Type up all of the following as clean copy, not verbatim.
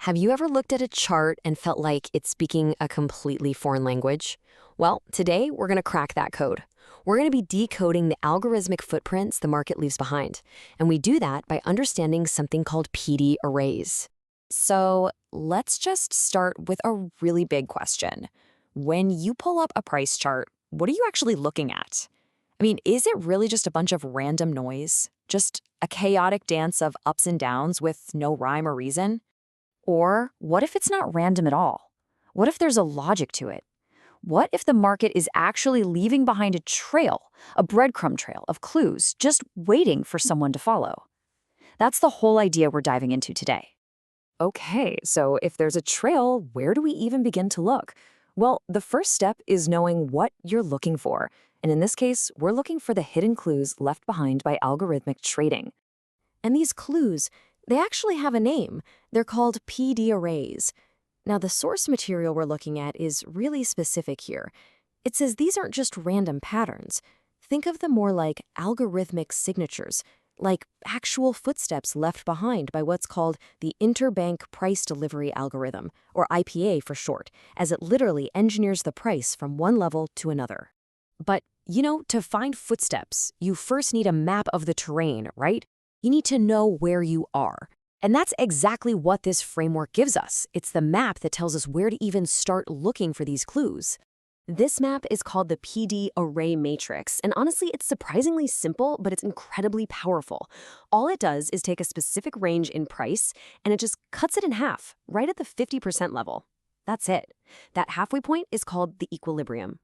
Have you ever looked at a chart and felt like it's speaking a completely foreign language? Well, today we're going to crack that code. We're going to be decoding the algorithmic footprints the market leaves behind. And we do that by understanding something called PD arrays. So let's just start with a really big question. When you pull up a price chart, what are you actually looking at? I mean, is it really just a bunch of random noise? Just a chaotic dance of ups and downs with no rhyme or reason? Or what if it's not random at all? What if there's a logic to it? What if the market is actually leaving behind a trail, a breadcrumb trail of clues, just waiting for someone to follow? That's the whole idea we're diving into today. Okay, so if there's a trail, where do we even begin to look? Well, the first step is knowing what you're looking for. And in this case, we're looking for the hidden clues left behind by algorithmic trading. And these clues, they actually have a name. They're called PD arrays. Now, the source material we're looking at is really specific here. It says these aren't just random patterns. Think of them more like algorithmic signatures, like actual footsteps left behind by what's called the Interbank Price Delivery Algorithm, or IPA for short, as it literally engineers the price from one level to another. But, to find footsteps, you first need a map of the terrain, right? You need to know where you are. And that's exactly what this framework gives us. It's the map that tells us where to even start looking for these clues. This map is called the PD Array Matrix, and honestly, it's surprisingly simple, but it's incredibly powerful. All it does is take a specific range in price, and it just cuts it in half, right at the 50% level. That's it. That halfway point is called the equilibrium.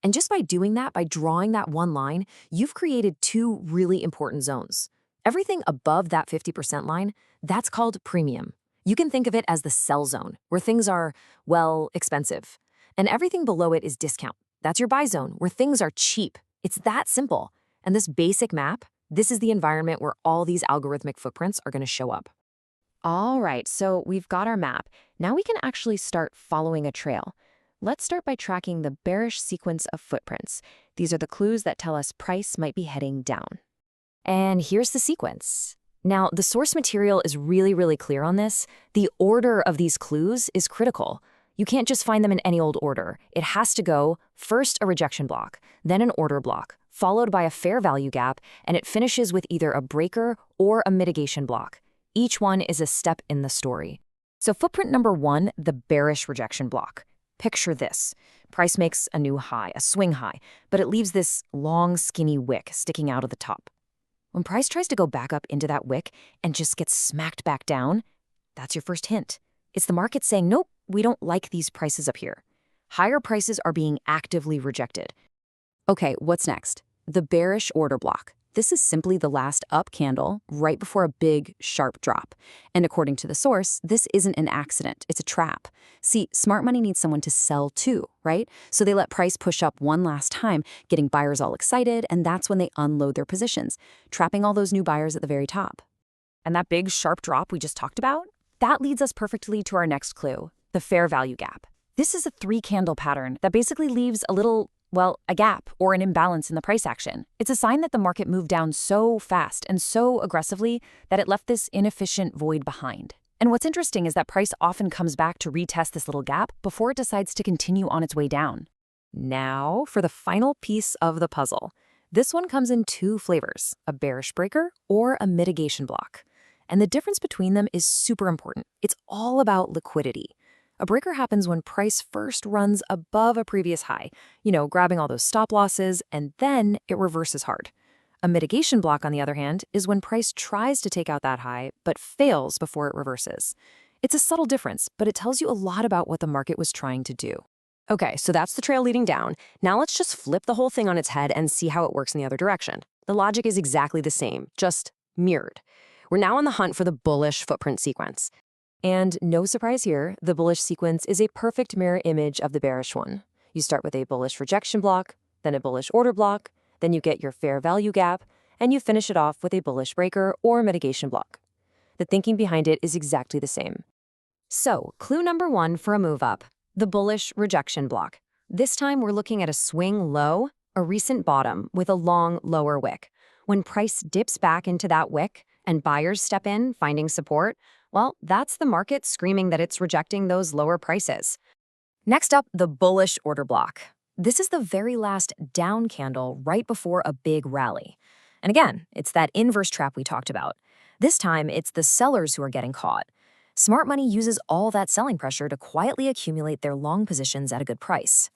And just by doing that, by drawing that one line, you've created two really important zones. Everything above that 50% line, that's called premium. You can think of it as the sell zone, where things are, well, expensive. And everything below it is discount. That's your buy zone, where things are cheap. It's that simple. And this basic map, this is the environment where all these algorithmic footprints are going to show up. All right, so we've got our map. Now we can actually start following a trail. Let's start by tracking the bearish sequence of footprints. These are the clues that tell us price might be heading down. And here's the sequence. Now, the source material is really clear on this. The order of these clues is critical. You can't just find them in any old order. It has to go first a rejection block, then an order block, followed by a fair value gap, and it finishes with either a breaker or a mitigation block. Each one is a step in the story. So footprint number 1, the bearish rejection block. Picture this. Price makes a new high, a swing high, but it leaves this long, skinny wick sticking out of the top. When price tries to go back up into that wick and just gets smacked back down, that's your first hint. It's the market saying, nope, we don't like these prices up here. Higher prices are being actively rejected. Okay, what's next? The bearish order block. This is simply the last up candle right before a big, sharp drop. And according to the source, this isn't an accident, it's a trap. See, smart money needs someone to sell too, right? So they let price push up one last time, getting buyers all excited, and that's when they unload their positions, trapping all those new buyers at the very top. And that big, sharp drop we just talked about? That leads us perfectly to our next clue, the fair value gap. This is a 3-candle pattern that basically leaves a gap or an imbalance in the price action. It's a sign that the market moved down so fast and so aggressively that it left this inefficient void behind. And what's interesting is that price often comes back to retest this little gap before it decides to continue on its way down. Now for the final piece of the puzzle. This one comes in 2 flavors, a bearish breaker or a mitigation block. And the difference between them is super important. It's all about liquidity. A breaker happens when price first runs above a previous high, grabbing all those stop losses, and then it reverses hard. A mitigation block, on the other hand, is when price tries to take out that high, but fails before it reverses. It's a subtle difference, but it tells you a lot about what the market was trying to do. Okay, so that's the trail leading down. Now let's just flip the whole thing on its head and see how it works in the other direction. The logic is exactly the same, just mirrored. We're now on the hunt for the bullish footprint sequence. And no surprise here, the bullish sequence is a perfect mirror image of the bearish one. You start with a bullish rejection block, then a bullish order block, then you get your fair value gap, and you finish it off with a bullish breaker or mitigation block. The thinking behind it is exactly the same. So, clue number 1 for a move up, the bullish rejection block. This time we're looking at a swing low, a recent bottom with a long lower wick. When price dips back into that wick and buyers step in, finding support, Well, that's the market screaming that it's rejecting those lower prices. Next up, the bullish order block. This is the very last down candle right before a big rally. And again, it's that inverse trap we talked about. This time, it's the sellers who are getting caught. Smart money uses all that selling pressure to quietly accumulate their long positions at a good price.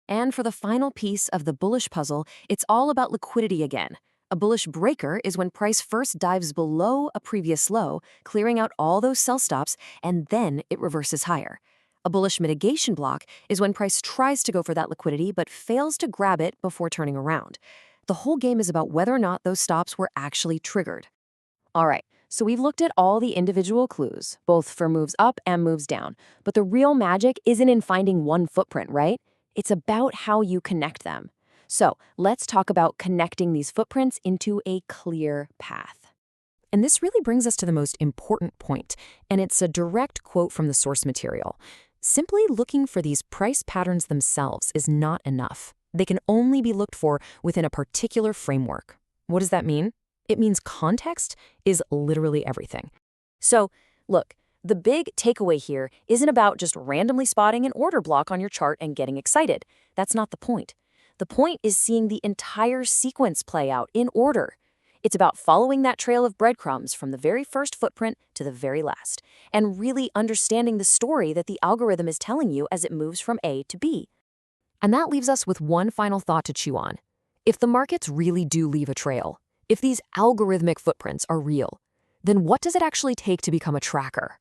And for the final piece of the bullish puzzle, it's all about liquidity again. A bullish breaker is when price first dives below a previous low, clearing out all those sell stops, and then it reverses higher. A bullish mitigation block is when price tries to go for that liquidity but fails to grab it before turning around. The whole game is about whether or not those stops were actually triggered. All right, so we've looked at all the individual clues, both for moves up and moves down. But the real magic isn't in finding one footprint, right? It's about how you connect them. So let's talk about connecting these footprints into a clear path. And this really brings us to the most important point, and it's a direct quote from the source material. Simply looking for these price patterns themselves is not enough. They can only be looked for within a particular framework. What does that mean? It means context is literally everything. So, look, the big takeaway here isn't about just randomly spotting an order block on your chart and getting excited. That's not the point. The point is seeing the entire sequence play out in order. It's about following that trail of breadcrumbs from the very first footprint to the very last, and really understanding the story that the algorithm is telling you as it moves from A to B. And that leaves us with one final thought to chew on. If the markets really do leave a trail, if these algorithmic footprints are real, then what does it actually take to become a tracker?